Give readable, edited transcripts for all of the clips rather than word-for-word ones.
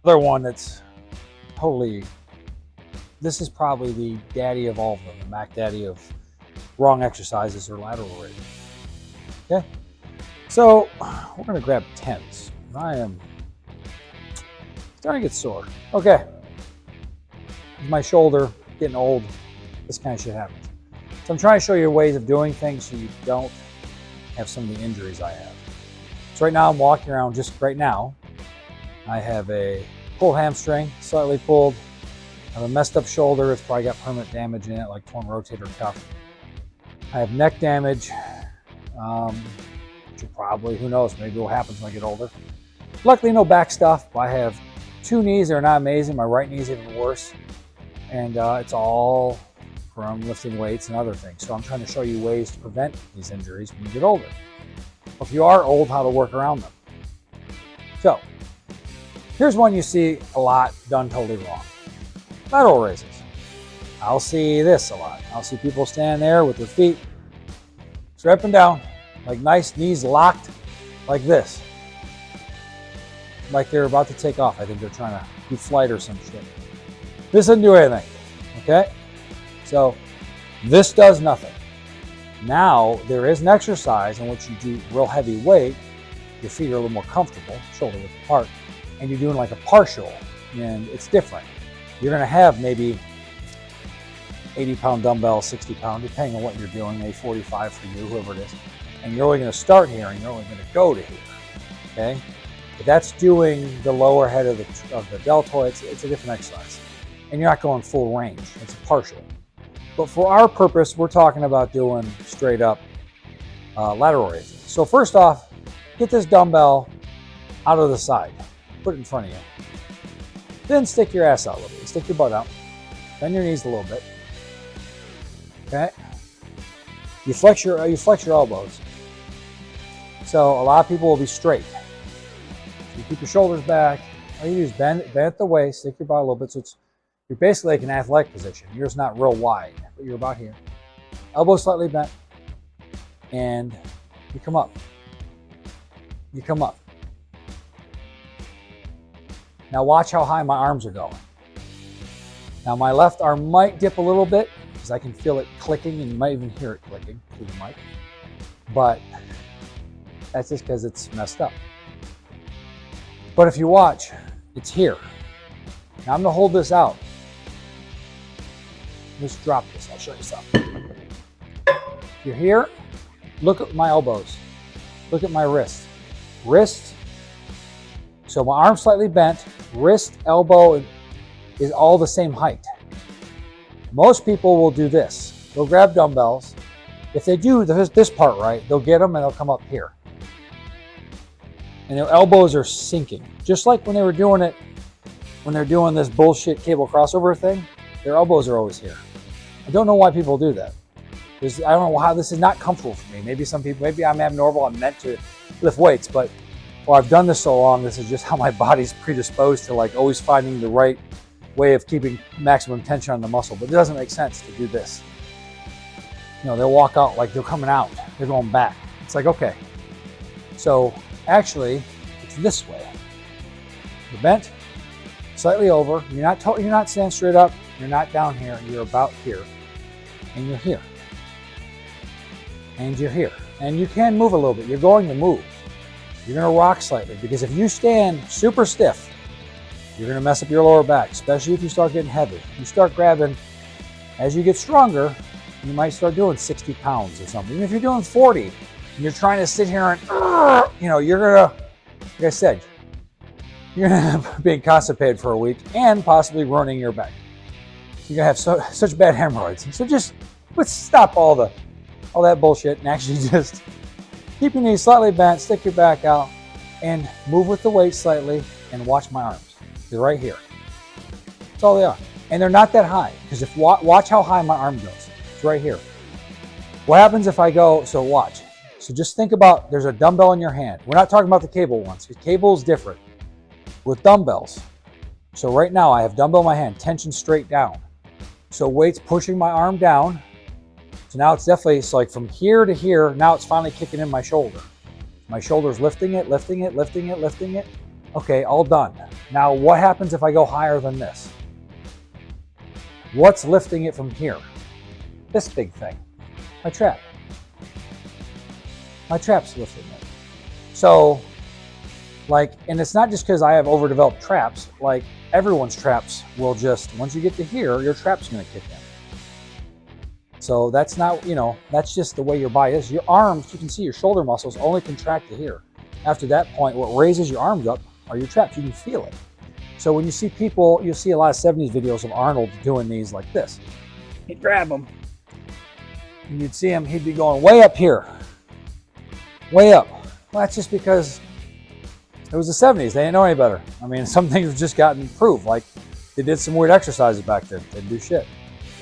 Another one that's totally, this is probably the daddy of all of them, the Mac Daddy of wrong exercises or lateral raises. Okay, so we're gonna grab 10s. I am starting to get sore. Okay, my shoulder getting old, this kind of shit happens. So I'm trying to show you ways of doing things so you don't have some of the injuries I have. So right now I'm walking around, just right now, I have a pulled hamstring, slightly pulled. I have a messed up shoulder. It's probably got permanent damage in it, like torn rotator cuff. I have neck damage, which will probably, who knows, maybe what happens when I get older. Luckily, no back stuff. I have two knees that are not amazing. My right knee is even worse. And it's all from lifting weights and other things. So I'm trying to show you ways to prevent these injuries when you get older. If you are old, how to work around them. So here's one you see a lot done totally wrong. Lateral raises. I'll see this a lot. I'll see people stand there with their feet straight up and down, like nice knees locked like this. Like they're about to take off. I think they're trying to do flight or some shit. This doesn't do anything, okay? So this does nothing. Now there is an exercise in which you do real heavy weight, your feet are a little more comfortable, shoulder width apart, and you're doing like a partial, and it's different. You're gonna have maybe 80-pound dumbbell, 60-pound, depending on what you're doing, maybe 45 for you, whoever it is. And you're only gonna start here, and you're only gonna go to here, okay? But that's doing the lower head of the deltoid. It's a different exercise. And you're not going full range, it's a partial. But for our purpose, we're talking about doing straight up lateral raises. So first off, get this dumbbell out of the side, put it in front of you. Then stick your ass out a little bit, stick your butt out, bend your knees a little bit, okay? You flex your elbows. So a lot of people will be straight. You keep your shoulders back. All you do is bend at the waist, stick your butt a little bit, so you're basically like an athletic position. Yours not real wide, but you're about here. Elbows slightly bent, and you come up. You come up. Now watch how high my arms are going. Now my left arm might dip a little bit because I can feel it clicking, and you might even hear it clicking through the mic. But that's just because it's messed up. But if you watch, it's here. Now I'm gonna hold this out. Just drop this, I'll show you something. You're here, look at my elbows. Look at my wrist. Wrist, so my arm's slightly bent, wrist, elbow is all the same height. Most people will do this. They'll grab dumbbells. If they do this part right, they'll get them and they'll come up here. And their elbows are sinking. Just like when they were doing it, when they're doing this bullshit cable crossover thing, their elbows are always here. I don't know why people do that. I don't know how, this is not comfortable for me. Maybe some people, maybe I'm abnormal, I'm meant to lift weights, but I've done this so long, this is just how my body's predisposed to like always finding the right way of keeping maximum tension on the muscle. But it doesn't make sense to do this. You know, they'll walk out like they're coming out, they're going back. It's like, okay. So actually, it's this way. You're bent, slightly over. You're not standing straight up. You're not down here. You're about here, and you're here, and you're here. And you can move a little bit. You're going to move. You're going to rock slightly, because if you stand super stiff, you're going to mess up your lower back, especially if you start getting heavy. You start grabbing, as you get stronger, you might start doing 60 pounds or something. Even if you're doing 40, and you're trying to sit here and, you're going to, like I said, you're going to end up being constipated for a week and possibly ruining your back. You're going to have such bad hemorrhoids. So just let's stop all that bullshit and actually just keep your knees slightly bent, stick your back out, and move with the weight slightly, and watch my arms. They're right here. That's all they are. And they're not that high, because watch how high my arm goes. It's right here. What happens if I go, so watch. So just think about, there's a dumbbell in your hand. We're not talking about the cable ones, because cable is different. With dumbbells, so right now I have dumbbell in my hand, tension straight down. So weight's pushing my arm down. So now it's definitely, so like from here to here, now it's finally kicking in my shoulder. My shoulder's lifting it, lifting it, lifting it, lifting it. Okay, all done. Now what happens if I go higher than this? What's lifting it from here? This big thing, my trap. My trap's lifting it. So, like, and it's not just because I have overdeveloped traps, like everyone's traps will just, once you get to here, your trap's gonna kick in. So that's not, you know, that's just the way your body is. Your arms, you can see your shoulder muscles only contract to here. After that point, what raises your arms up are your traps. You can feel it. So when you see people, you'll see a lot of 70s videos of Arnold doing these like this. He'd grab them, and you'd see him, he'd be going way up here, way up. Well, that's just because it was the 70s. They didn't know any better. I mean, some things have just gotten improved. Like they did some weird exercises back then. They didn't do shit.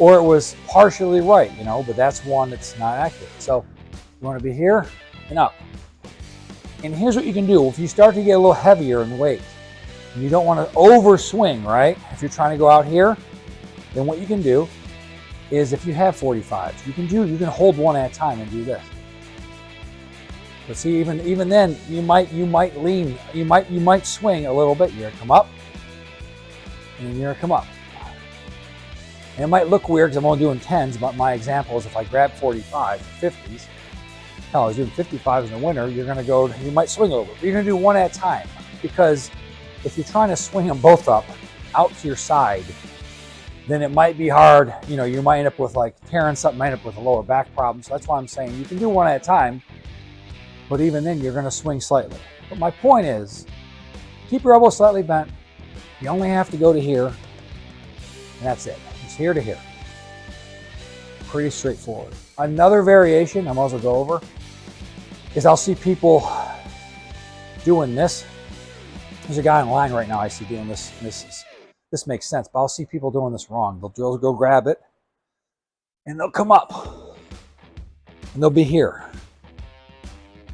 Or it was partially right, you know, but that's one that's not accurate. So you want to be here and up. And here's what you can do. If you start to get a little heavier in weight, and you don't want to overswing, right? If you're trying to go out here, then what you can do is if you have 45s, you can hold one at a time and do this. But see, even then, you might lean, you might swing a little bit. You're gonna come up, and then you're gonna come up. And it might look weird because I'm only doing 10s, but my example is if I grab 45, 50s, hell, I was doing 55s in the winter, you might swing a little bit. But you're gonna do one at a time, because if you're trying to swing them both up out to your side, then it might be hard. You know, you might end up with like tearing something, might end up with a lower back problem. So that's why I'm saying you can do one at a time, but even then you're gonna swing slightly. But my point is, keep your elbow slightly bent. You only have to go to here, and that's it. It's here to here. Pretty straightforward. Another variation I might as well go over is I'll see people doing this. There's a guy online right now I see doing this. This makes sense, but I'll see people doing this wrong. They'll go grab it, and they'll come up, and they'll be here.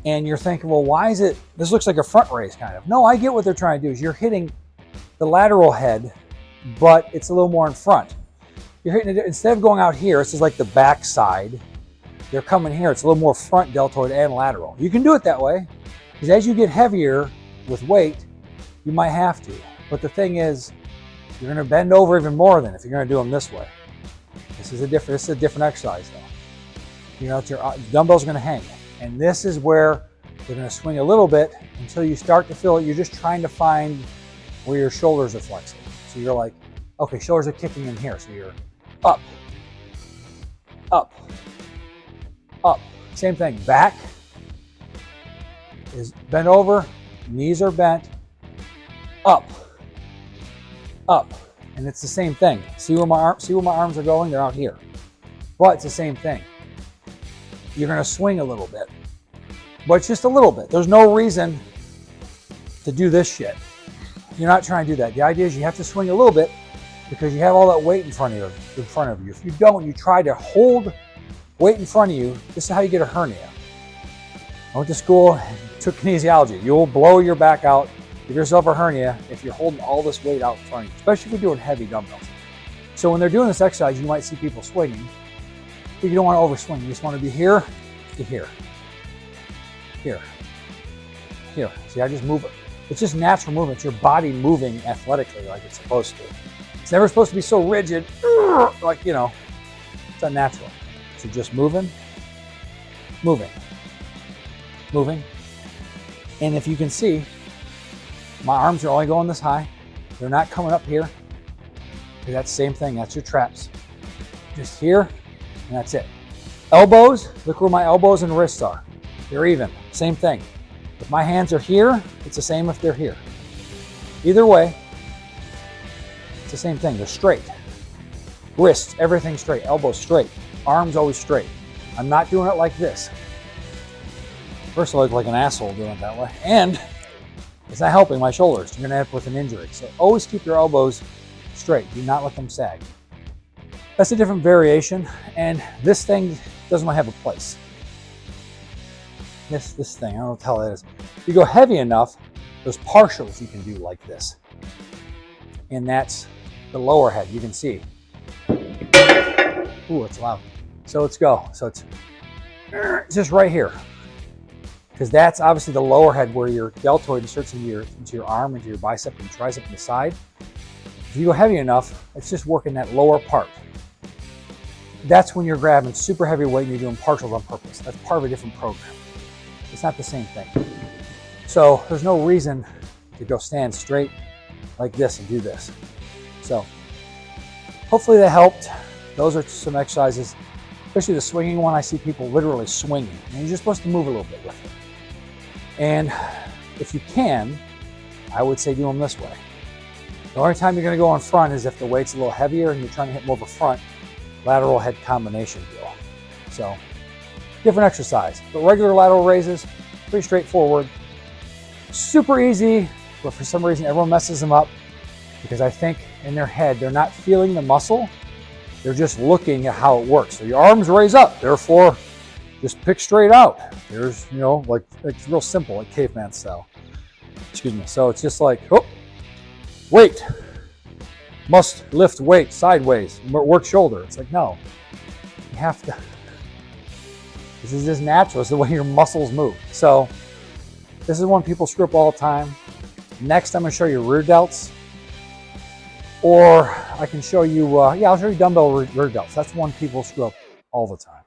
And you're thinking, well, why is it, this looks like a front raise kind of. No, I get what they're trying to do is you're hitting the lateral head, but it's a little more in front. You're hitting it, instead of going out here, this is like the back side. They're coming here, it's a little more front deltoid and lateral. You can do it that way, because as you get heavier with weight, you might have to. But the thing is, you're gonna bend over even more than if you're gonna do them this way. This is a different exercise though. You know, your dumbbells are gonna hang. And this is where you're gonna swing a little bit until you start to feel it. You're just trying to find where your shoulders are flexing. So you're like, okay, shoulders are kicking in here. So you're up, up, up. Same thing, back is bent over, knees are bent, up, up. And it's the same thing. See where my arms are going? They're out here. But it's the same thing. You're gonna swing a little bit, but it's just a little bit. There's no reason to do this shit. You're not trying to do that. The idea is you have to swing a little bit because you have all that weight in front of you. If you don't, you try to hold weight in front of you, this is how you get a hernia. I went to school, took kinesiology. You'll blow your back out, give yourself a hernia if you're holding all this weight out in front of you, especially if you're doing heavy dumbbells. So when they're doing this exercise, you might see people swinging, but you don't want to overswing. You just want to be here to here, here, here. See, I just move it. It's just natural movement. It's your body moving athletically like it's supposed to. It's never supposed to be so rigid, like, you know, it's unnatural. So just moving, moving, moving. And if you can see, my arms are only going this high. They're not coming up here. That's the same thing. That's your traps. Just here, and that's it. Elbows, look where my elbows and wrists are. They're even. Same thing. If my hands are here, it's the same if they're here. Either way, it's the same thing. They're straight. Wrists, everything straight. Elbows straight. Arms always straight. I'm not doing it like this. First, I look like an asshole doing it that way. And it's not helping my shoulders. You're going to end up with an injury. So always keep your elbows straight. Do not let them sag. That's a different variation. And this thing doesn't have a place. This thing, I don't know what the hell it is. If you go heavy enough, there's partials you can do like this. And that's the lower head. You can see. Ooh, it's loud. So let's go. So it's just right here. because that's obviously the lower head where your deltoid inserts into your arm, into your bicep and tricep and the side. If you go heavy enough, it's just working that lower part. That's when you're grabbing super heavy weight and you're doing partials on purpose. That's part of a different program. It's not the same thing. So there's no reason to go stand straight like this and do this. So hopefully that helped. Those are some exercises, especially the swinging one. I see people literally swinging, and you're just supposed to move a little bit with it. And if you can, I would say do them this way. The only time you're going to go on front is if the weight's a little heavier and you're trying to hit more of a front lateral head combination deal. So different exercise, but regular lateral raises, pretty straightforward, super easy, but for some reason everyone messes them up because I think in their head they're not feeling the muscle, they're just looking at how it works. So your arms raise up, therefore just pick straight out. There's, you know, like it's real simple, like caveman style. Excuse me. So it's just like, oh, weight, must lift weight sideways, work shoulder. It's like, no, you have to, this is just natural. It's the way your muscles move. So this is one people screw up all the time. Next, I'm going to show you rear delts, or I can show you, I'll show you dumbbell rear delts. That's one people screw up all the time.